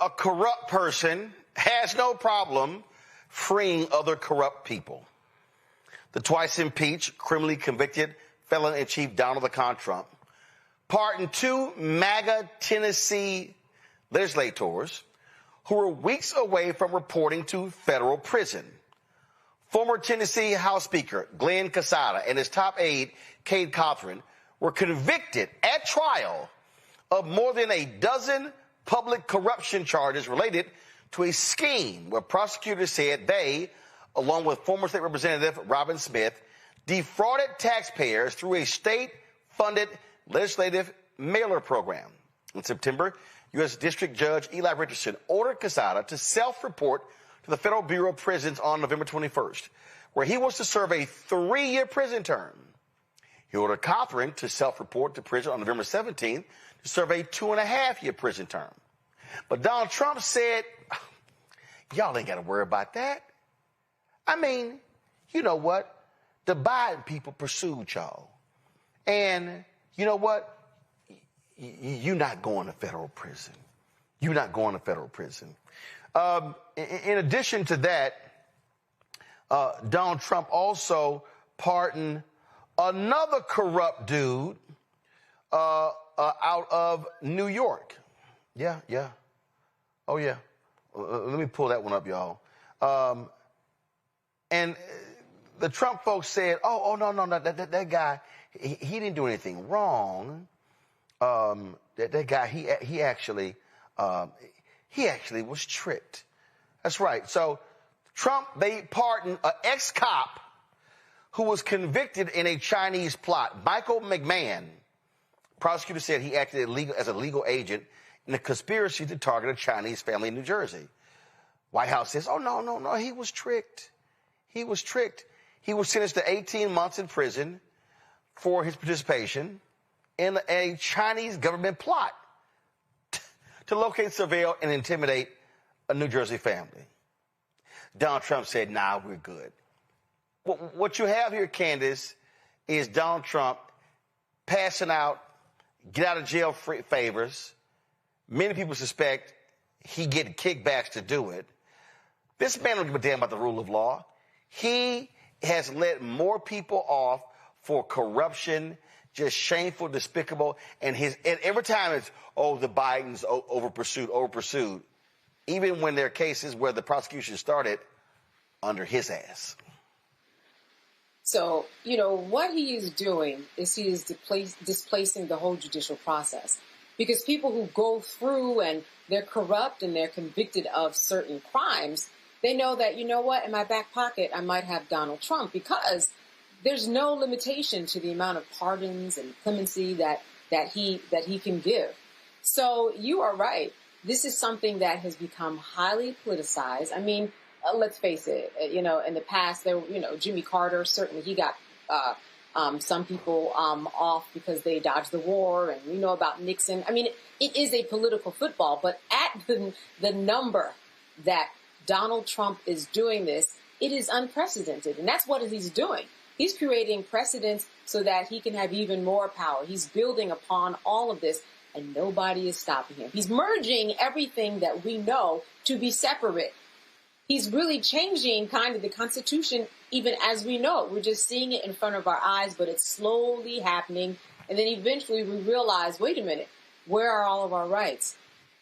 a corrupt person has no problem freeing other corrupt people. The twice impeached, criminally convicted felon-in-chief Donald Trump pardoned two MAGA Tennessee legislators who were weeks away from reporting to federal prison. Former Tennessee House Speaker Glenn Casada and his top aide, Cade Cothran, were convicted at trial of more than a dozen public corruption charges related to a scheme where prosecutors said they, along with former state representative Robin Smith, defrauded taxpayers through a state-funded legislative mailer program. In September, U.S. District Judge Eli Richardson ordered Casada to self-report to the Federal Bureau of Prisons on November 21st, where he was to serve a 3-year prison term. He ordered Cothran to self-report to prison on November 17th to serve a 2.5-year prison term. But Donald Trump said, y'all ain't got to worry about that. I mean, you know what? The Biden people pursued y'all. And you know what? You're not going to federal prison. You're not going to federal prison. In addition to that, Donald Trump also pardoned another corrupt dude out of New York. Yeah. Oh, yeah. Let me pull that one up, y'all. And the Trump folks said, oh, no, that guy, he didn't do anything wrong. That guy, he actually was tricked. That's right. So Trump, they pardoned an ex-cop who was convicted in a Chinese plot. Michael McMahon, prosecutor said he acted as a legal agent in a conspiracy to target a Chinese family in New Jersey. White House says, oh, no, he was tricked. He was tricked. He was sentenced to 18 months in prison for his participation in a Chinese government plot to locate, surveil, and intimidate a New Jersey family. Donald Trump said, nah, we're good. What you have here, Candace, is Donald Trump passing out get-out-of-jail favors. Many people suspect he getting kickbacks to do it. This man don't give a damn about the rule of law. He has let more people off for corruption, just shameful, despicable, and every time it's, the Bidens over-pursued, even when there are cases where the prosecution started under his ass. So, what he is doing is he is displacing the whole judicial process. Because people who go through and they're corrupt and they're convicted of certain crimes, they know that, in my back pocket, I might have Donald Trump, because there's no limitation to the amount of pardons and clemency that he can give. So you are right. This is something that has become highly politicized. I mean, let's face it, in the past, Jimmy Carter, certainly he got some people off because they dodged the war, and we know about Nixon. I mean, it is a political football, but at the number that Donald Trump is doing this, it is unprecedented, and that's what he's doing. He's creating precedents so that he can have even more power. He's building upon all of this, and nobody is stopping him. He's merging everything that we know to be separate. He's really changing kind of the Constitution even as we know it. We're just seeing it in front of our eyes, but it's slowly happening. And then eventually we realize, wait a minute, where are all of our rights?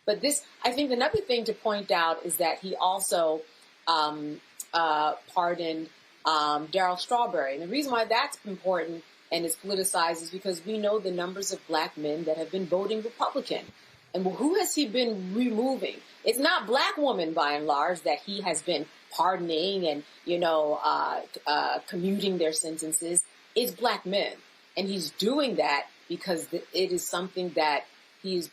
But I think another thing to point out is that he also pardoned Darryl Strawberry. And the reason why that's important and is politicized is because we know the numbers of black men that have been voting Republican. And who has he been removing? It's not black women, by and large, that he has been pardoning and, commuting their sentences. It's black men. And he's doing that because it is something that he's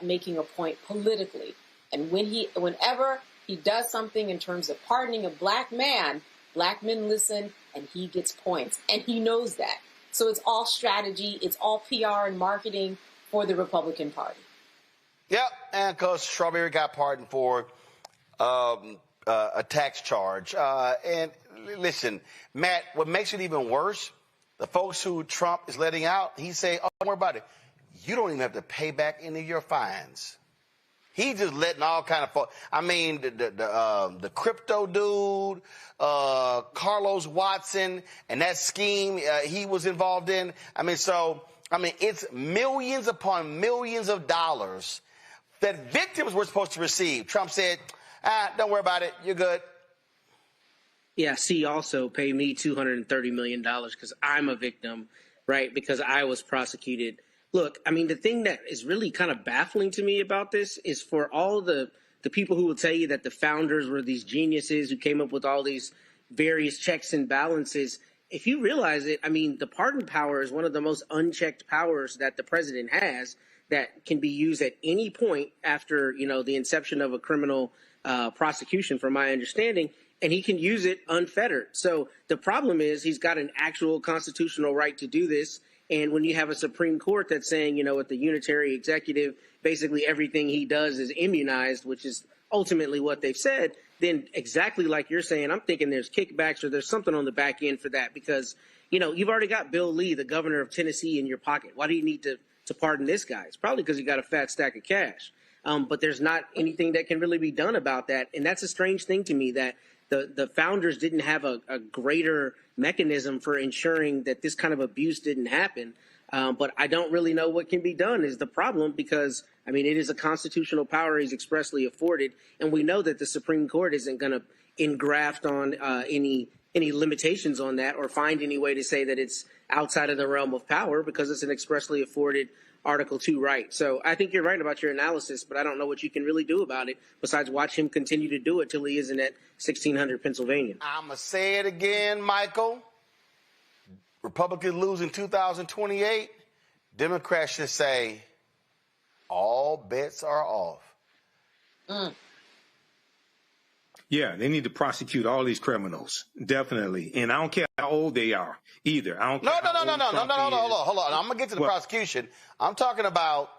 making a point politically. And whenever he does something in terms of pardoning a black man, black men listen and he gets points. And he knows that. So it's all strategy. It's all PR and marketing for the Republican Party. Yep, and because Strawberry got pardoned for a tax charge. And listen, Matt, what makes it even worse, the folks who Trump is letting out, he say, oh, don't worry about it. You don't even have to pay back any of your fines. He just letting all kind of I mean, the crypto dude, Carlos Watson, and that scheme he was involved in. It's millions upon millions of dollars that victims were supposed to receive. Trump said, don't worry about it. You're good. Yeah, C also pay me $230 million because I'm a victim, right? Because I was prosecuted. Look, I mean, the thing that is really kind of baffling to me about this is for all the people who will tell you that the founders were these geniuses who came up with all these various checks and balances. If you realize it, I mean, the pardon power is one of the most unchecked powers that the president has that can be used at any point after, the inception of a criminal prosecution, from my understanding, and he can use it unfettered. So the problem is he's got an actual constitutional right to do this. And when you have a Supreme Court that's saying, with the unitary executive, basically everything he does is immunized, which is ultimately what they've said, then exactly like you're saying, I'm thinking there's kickbacks or there's something on the back end for that because, you've already got Bill Lee, the governor of Tennessee, in your pocket. Why do you need to pardon this guy? It's probably because you got a fat stack of cash. But there's not anything that can really be done about that. And that's a strange thing to me that the founders didn't have a greater mechanism for ensuring that this kind of abuse didn't happen. But I don't really know what can be done is the problem because, it is a constitutional power he's expressly afforded. And we know that the Supreme Court isn't going to engraft on any limitations on that or find any way to say that it's outside of the realm of power because it's an expressly afforded Article 2 right. So I think you're right about your analysis, but I don't know what you can really do about it besides watch him continue to do it till he isn't at 1600 Pennsylvania. I'm going to say it again, Michael. Republicans lose in 2028. Democrats should say, all bets are off. Yeah, they need to prosecute all these criminals, definitely. And I don't care how old they are either. I don't care. No. Hold on. I'm going to get to the prosecution. I'm talking about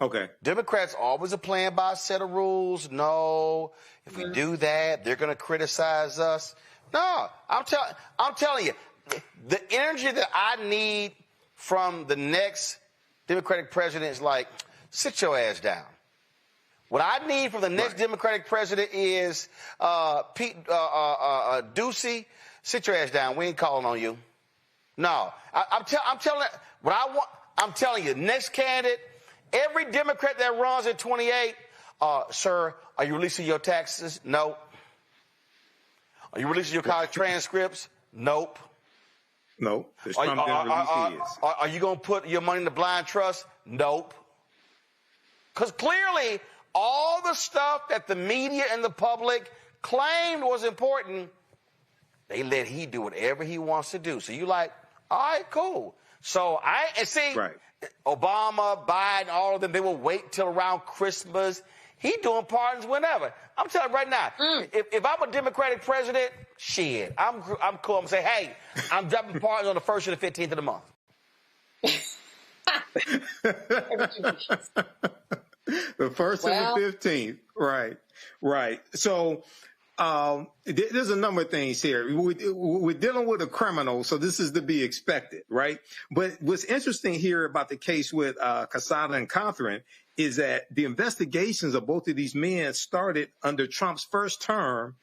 Democrats always are playing by a set of rules. No, if we do that, they're going to criticize us. No, I'm telling you, the energy that I need from the next Democratic president is like, sit your ass down. What I need from the next Democratic president is Pete Ducey, sit your ass down. We ain't calling on you. No, I'm telling what I want. I'm telling you, next candidate, every Democrat that runs at 28, sir, are you releasing your taxes? Nope. Are you releasing your college transcripts? Nope. Nope. Are you going to put your money in the blind trust? Nope. Because clearly, all the stuff that the media and the public claimed was important, they let he do whatever he wants to do. So you like, all right, cool. So Obama, Biden, all of them, they will wait till around Christmas. He doing pardons whenever. I'm telling you right now, if I'm a Democratic president, shit, I'm cool. I'm going to say, hey, I'm dropping pardons on the 1st and the 15th of the month. The 1st and the 15th. Right. So there's a number of things here. We're dealing with a criminal, so this is to be expected, right? But what's interesting here about the case with Casada and Catherine is that the investigations of both of these men started under Trump's first term,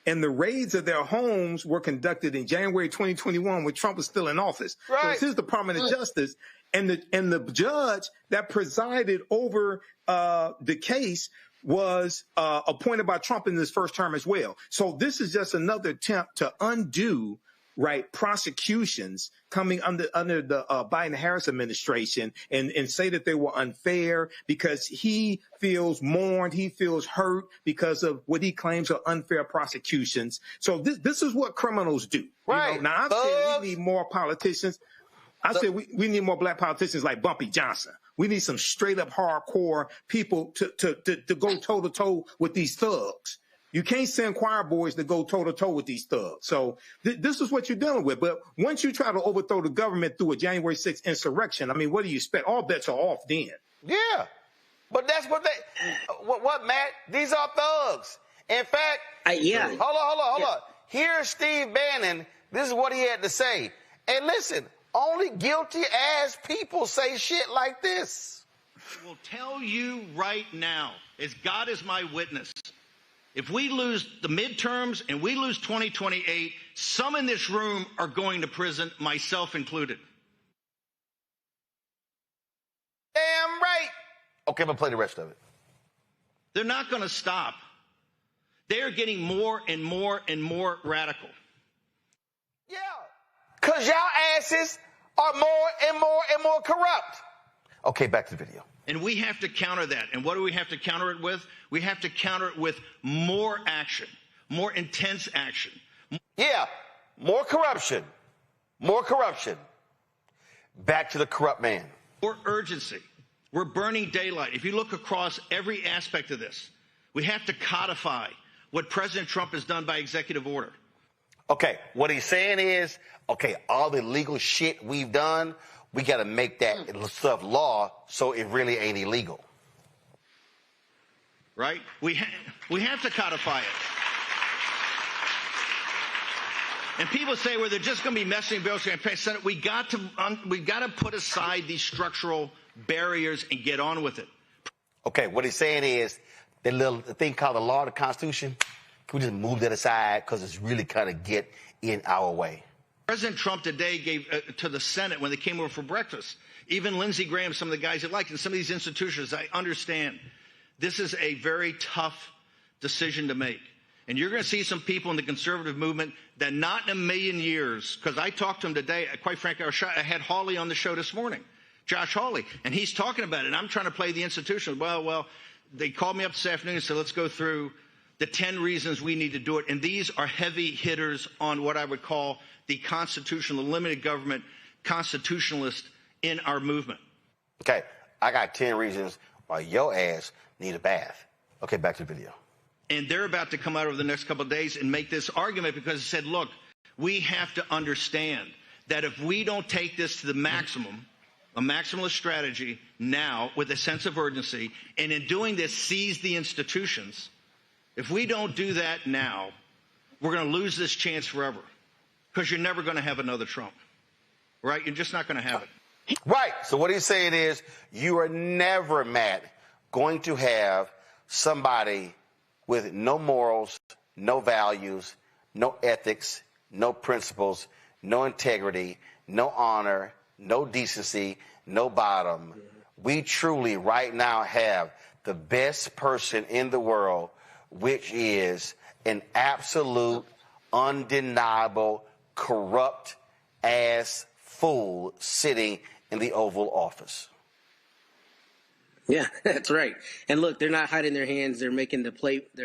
and the raids of their homes were conducted in January 2021 when Trump was still in office. Right. So this is the Department of Justice. And the judge that presided over the case was appointed by Trump in his first term as well. So this is just another attempt to undo prosecutions coming under the Biden-Harris administration and say that they were unfair because he feels mourned, he feels hurt because of what he claims are unfair prosecutions. So this is what criminals do. Right. Now, I've said we need more politicians. I said we need more black politicians like Bumpy Johnson. We need some straight up hardcore people to go toe to toe with these thugs. You can't send choir boys to go toe to toe with these thugs. So this is what you're dealing with. But once you try to overthrow the government through a January 6th insurrection, I mean, what do you expect? All bets are off then. Yeah, but that's what what Matt? These are thugs. In fact, hold on. Here's Steve Bannon. This is what he had to say. And listen. Only guilty ass people say shit like this. I will tell you right now, as God is my witness, if we lose the midterms and we lose 2028, some in this room are going to prison, myself included. Damn right. Okay, I'm going to play the rest of it. They're not going to stop. They're getting more and more and more radical. Yeah, because y'all asses are more and more and more corrupt. Okay, back to the video. And we have to counter that. And what do we have to counter it with? We have to counter it with more action, more intense action. Yeah, more corruption. More corruption. Back to the corrupt man. More urgency. We're burning daylight. If you look across every aspect of this, we have to codify what President Trump has done by executive order. Okay, what he's saying is, okay, all the legal shit we've done, we got to make that stuff law so it really ain't illegal. Right? We have to codify it. And people say, well, they're just going to be messing bills in the Senate. We got to put aside these structural barriers and get on with it. Okay, what he's saying is the thing called the law of the Constitution, can we just move that aside because it's really kind of get in our way? President Trump today gave to the Senate when they came over for breakfast, even Lindsey Graham, some of the guys that like, and some of these institutions, I understand. This is a very tough decision to make. And you're going to see some people in the conservative movement that not in a million years, because I talked to him today, quite frankly, I had Hawley on the show this morning, Josh Hawley, and he's talking about it. And I'm trying to play the institution. Well, they called me up this afternoon and said, let's go through the 10 reasons we need to do it. And these are heavy hitters on what I would call the constitutional, limited government constitutionalist in our movement. Okay, I got 10 reasons why your ass need a bath. Okay, back to the video. And they're about to come out over the next couple of days and make this argument because it said, look, we have to understand that if we don't take this to the maximum, a maximalist strategy now with a sense of urgency, and in doing this, seize the institutions, if we don't do that now, we're going to lose this chance forever because you're never going to have another Trump, right? You're just not going to have it. Right. So what he's saying is you are never, Matt, going to have somebody with no morals, no values, no ethics, no principles, no integrity, no honor, no decency, no bottom. We truly right now have the best person in the world, which is an absolute, undeniable, corrupt ass fool sitting in the Oval Office. Yeah, that's right. And look, they're not hiding their hands. They're making their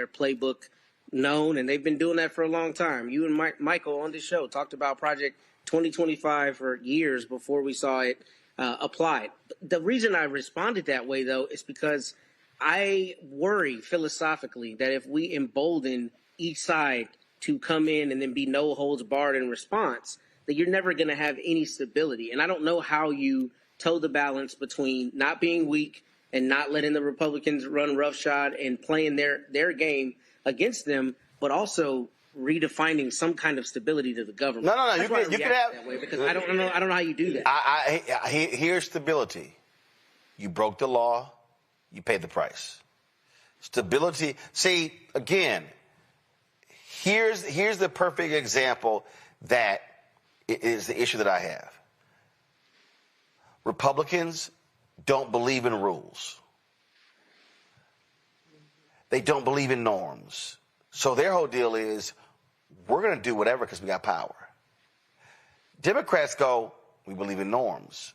playbook known, and they've been doing that for a long time. You and Michael on this show talked about Project 2025 for years before we saw it applied. The reason I responded that way, though, is because I worry philosophically that if we embolden each side to come in and then be no holds barred in response, that you're never going to have any stability. And I don't know how you toe the balance between not being weak and not letting the Republicans run roughshod and playing their game against them, but also redefining some kind of stability to the government. No. You can have that way because I don't know how you do that. Here's stability. You broke the law. You paid the price. Stability. See, again, here's the perfect example that is the issue that I have. Republicans don't believe in rules. They don't believe in norms. So their whole deal is, we're going to do whatever because we got power. Democrats go, we believe in norms,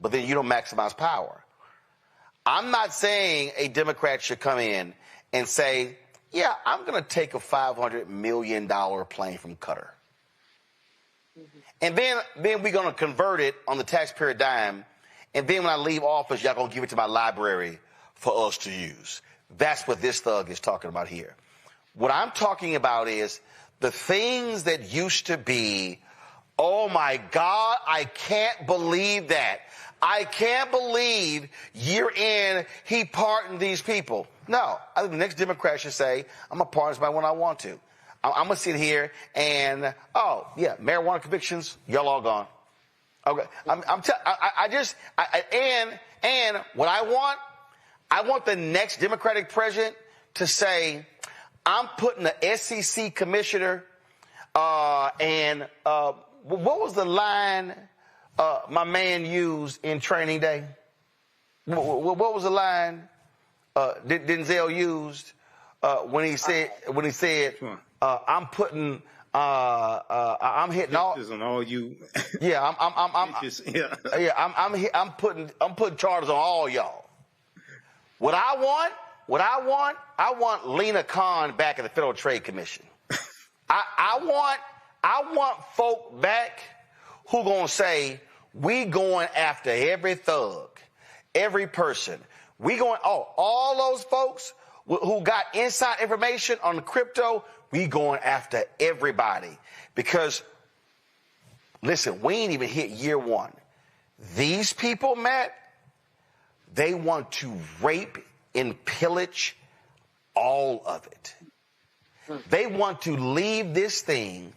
but then you don't maximize power. I'm not saying a Democrat should come in and say, yeah, I'm going to take a $500 million plane from Qatar. And then we're going to convert it on the taxpayer dime. And then when I leave office, y'all going to give it to my library for us to use. That's what this thug is talking about here. What I'm talking about is the things that used to be, oh my God, I can't believe that. I can't believe year in he pardoned these people. No, I think the next Democrat should say, I'm going to pardon somebody when I want to. I'm going to sit here and, oh, yeah, marijuana convictions, y'all all gone. Okay. And what I want the next Democratic president to say, I'm putting the SEC commissioner, what was the line my man used in Training Day? What was the line Denzel used when he said I'm putting I'm hitting all on all you. Yeah, I'm putting charges on all y'all. What I want Lena Khan back at the Federal Trade Commission. I want folk back who gonna say we going after every thug, every person. We going all those folks who got inside information on the crypto. We going after everybody because listen, we ain't even hit year one. These people, Matt, they want to rape and pillage all of it. They want to leave this thing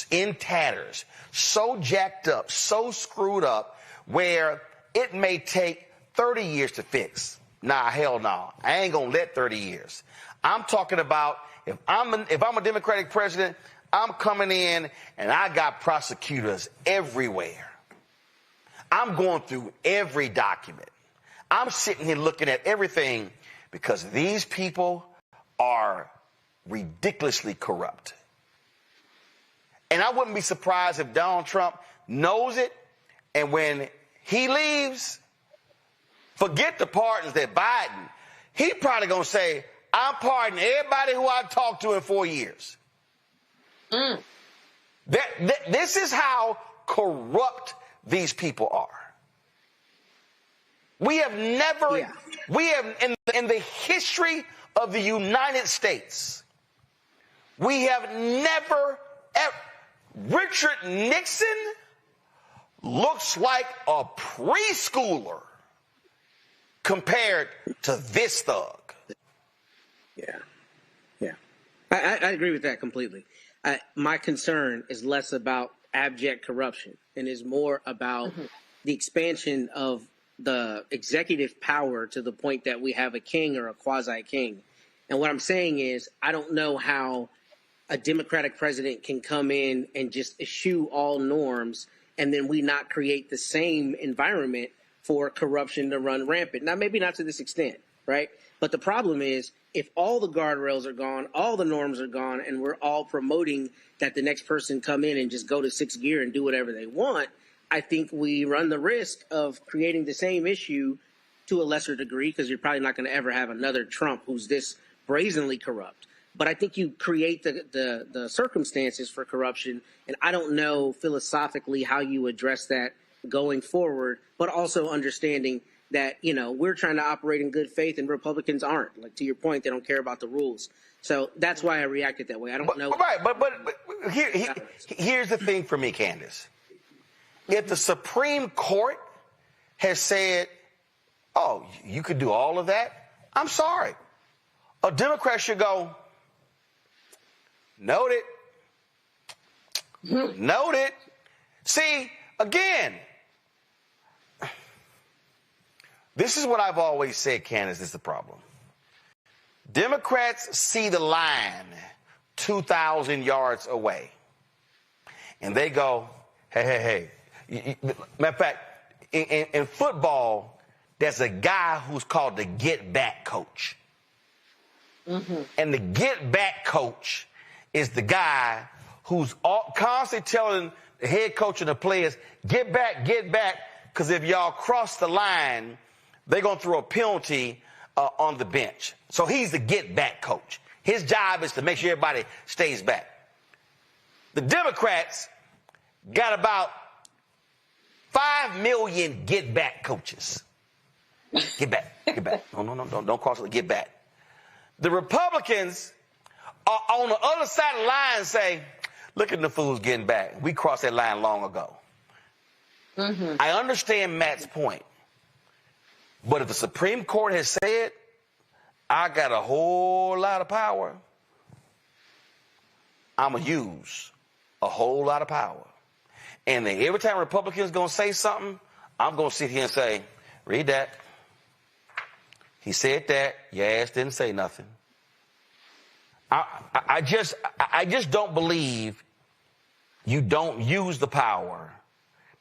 in tatters, so jacked up, so screwed up, where it may take 30 years to fix. Nah, hell no. I ain't gonna let 30 years. I'm talking about if I'm a Democratic president, I'm coming in and I got prosecutors everywhere. I'm going through every document. I'm sitting here looking at everything because these people are ridiculously corrupt. And I wouldn't be surprised if Donald Trump knows it, and when he leaves, forget the pardons that Biden, he probably going to say, I'm pardoning everybody who I talked to in 4 years. This is how corrupt these people are. We have never, in the history of the United States, we have never, Richard Nixon looks like a preschooler compared to this thug. Yeah. I agree with that completely. My concern is less about abject corruption and is more about the expansion of the executive power to the point that we have a king or a quasi-king. And what I'm saying is, I don't know how a Democratic president can come in and just eschew all norms and then we not create the same environment for corruption to run rampant. Now, maybe not to this extent, right? But the problem is, if all the guardrails are gone, all the norms are gone, and we're all promoting that the next person come in and just go to sixth gear and do whatever they want, I think we run the risk of creating the same issue to a lesser degree, because you're probably not going to ever have another Trump who's this brazenly corrupt. But I think you create the circumstances for corruption, and I don't know philosophically how you address that going forward, but also understanding that, you know, we're trying to operate in good faith and Republicans aren't. Like, to your point, they don't care about the rules. So that's why I reacted that way. I don't know. Right, but here's the thing for me, Candace. If the Supreme Court has said, oh, you could do all of that, I'm sorry. A Democrat should go, noted. Noted. See, again, this is what I've always said, Candace, is the problem. Democrats see the line 2,000 yards away, and they go, hey. Matter of fact, in football, there's a guy who's called the get-back coach. And the get-back coach is the guy who's constantly telling the head coach and the players, get back, because if y'all cross the line, they're going to throw a penalty on the bench. So he's the get-back coach. His job is to make sure everybody stays back. The Democrats got about 5 million get-back coaches. Get back. No, don't cross it, get back. The Republicans are on the other side of the line say, look at the fools getting back. We crossed that line long ago. I understand Matt's point. But if the Supreme Court has said, I got a whole lot of power, I'm going to use a whole lot of power. And then every time Republicans going to say something, I'm going to sit here and say, read that. He said that. Your ass didn't say nothing. I just don't believe you don't use the power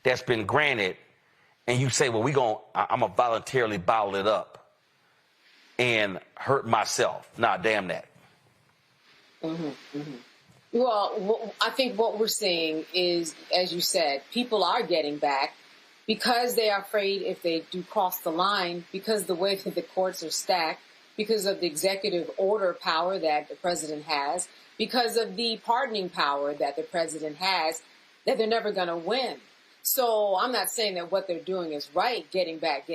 that's been granted and you say, well, I'm going to voluntarily bottle it up and hurt myself. Nah, damn that. Mm-hmm, mm-hmm. Well, I think what we're seeing is, as you said, people are getting back because they are afraid if they do cross the line, because the way that the courts are stacked, because of the executive order power that the president has, because of the pardoning power that the president has, that they're never going to win. So I'm not saying that what they're doing is right, getting back.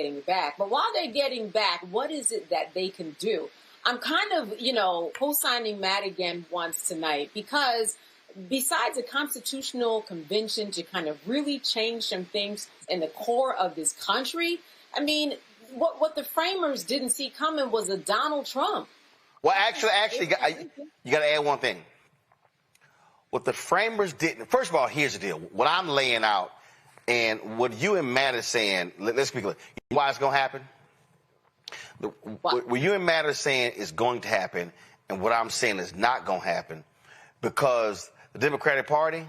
But while they're getting back, what is it that they can do? I'm kind of, co-signing Matt again once tonight, because besides a constitutional convention to kind of really change some things in the core of this country, I mean, what the framers didn't see coming was a Donald Trump. Well, actually, you got to add one thing. What the framers didn't, first of all, here's the deal. What I'm laying out and what you and Matt are saying, let's be clear. You know why it's going to happen? What you and Matt are saying is going to happen, and what I'm saying is not going to happen, because the Democratic Party,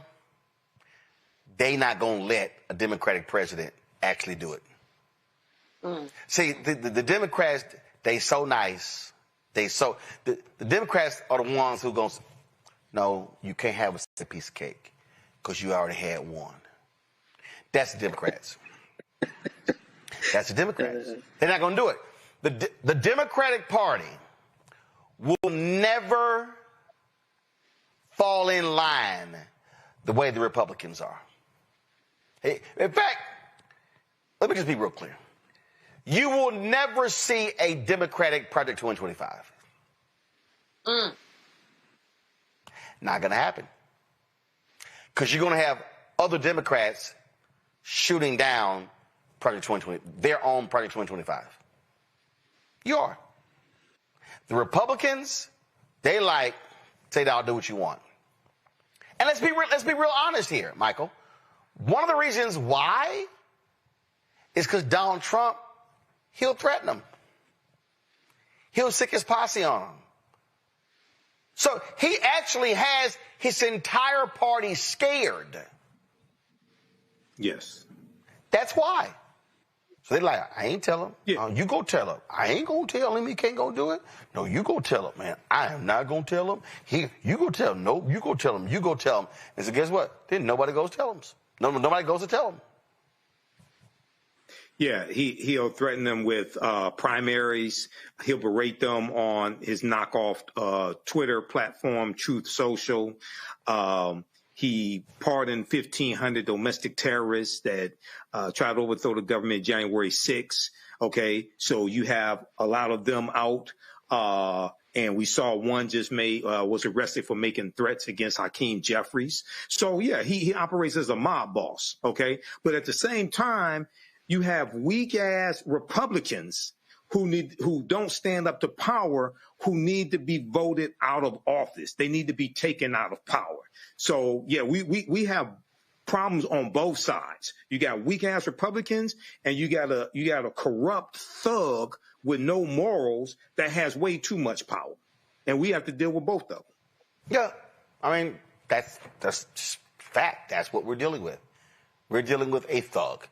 they not going to let a Democratic president actually do it. See, the Democrats, they so nice. The Democrats are the ones who going to, no, you can't have a piece of cake because you already had one. That's the Democrats. That's the Democrats. They're not going to do it. The Democratic Party will never fall in line the way the Republicans are. In fact, let me just be real clear. You will never see a Democratic Project 2025. Not going to happen. Because you're going to have other Democrats shooting down Project 2020, their own Project 2025. You are. The Republicans, they say, I'll do what you want. And let's be real honest here, Michael. One of the reasons why is because Donald Trump, he'll threaten them. He'll sick his posse on them. So he actually has his entire party scared. Yes. That's why. So they're like, I ain't tell him. Yeah. You go tell him. I ain't going to tell him he can't go do it. No, you go tell him, man. I am not going to tell him. You go tell him. No, you go tell him. You go tell him. And so guess what? Then nobody goes to tell him. Nobody goes to tell him. Yeah, he'll threaten them with primaries. He'll berate them on his knockoff Twitter platform, Truth Social. He pardoned 1,500 domestic terrorists that tried to overthrow the government January 6th. Okay, so you have a lot of them out. And we saw one just was arrested for making threats against Hakeem Jeffries. So, yeah, he operates as a mob boss. Okay, but at the same time, you have weak-ass Republicans who don't stand up to power, who need to be voted out of office. They need to be taken out of power. So, yeah, we have problems on both sides. You got weak-ass Republicans, and you got a corrupt thug with no morals that has way too much power. And we have to deal with both of them. Yeah, I mean, that's just fact. That's what we're dealing with. We're dealing with a thug.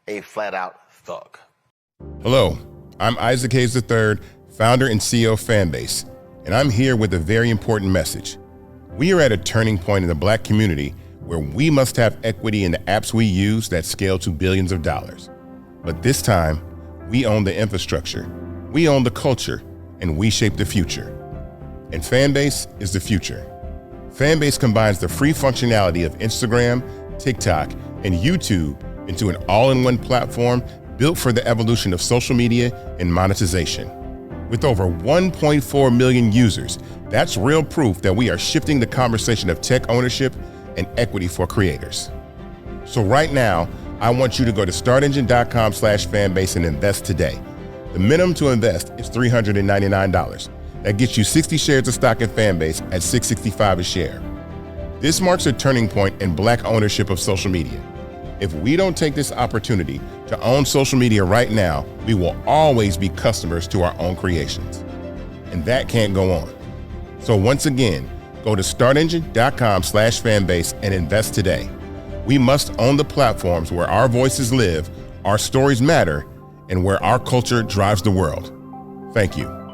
A flat-out thug. Hello, I'm Isaac Hayes III, founder and CEO of Fanbase, and I'm here with a very important message. We are at a turning point in the Black community where we must have equity in the apps we use that scale to billions of dollars. But this time, we own the infrastructure, we own the culture, and we shape the future. And Fanbase is the future. Fanbase combines the free functionality of Instagram, TikTok, and YouTube into an all-in-one platform built for the evolution of social media and monetization. With over 1.4 million users, that's real proof that we are shifting the conversation of tech ownership and equity for creators. So right now, I want you to go to startengine.com/fanbase and invest today. The minimum to invest is $399. That gets you 60 shares of stock in Fanbase at $665 a share. This marks a turning point in Black ownership of social media. If we don't take this opportunity to own social media right now, we will always be customers to our own creations. And that can't go on. So once again, go to startengine.com/fanbase and invest today. We must own the platforms where our voices live, our stories matter, and where our culture drives the world. Thank you.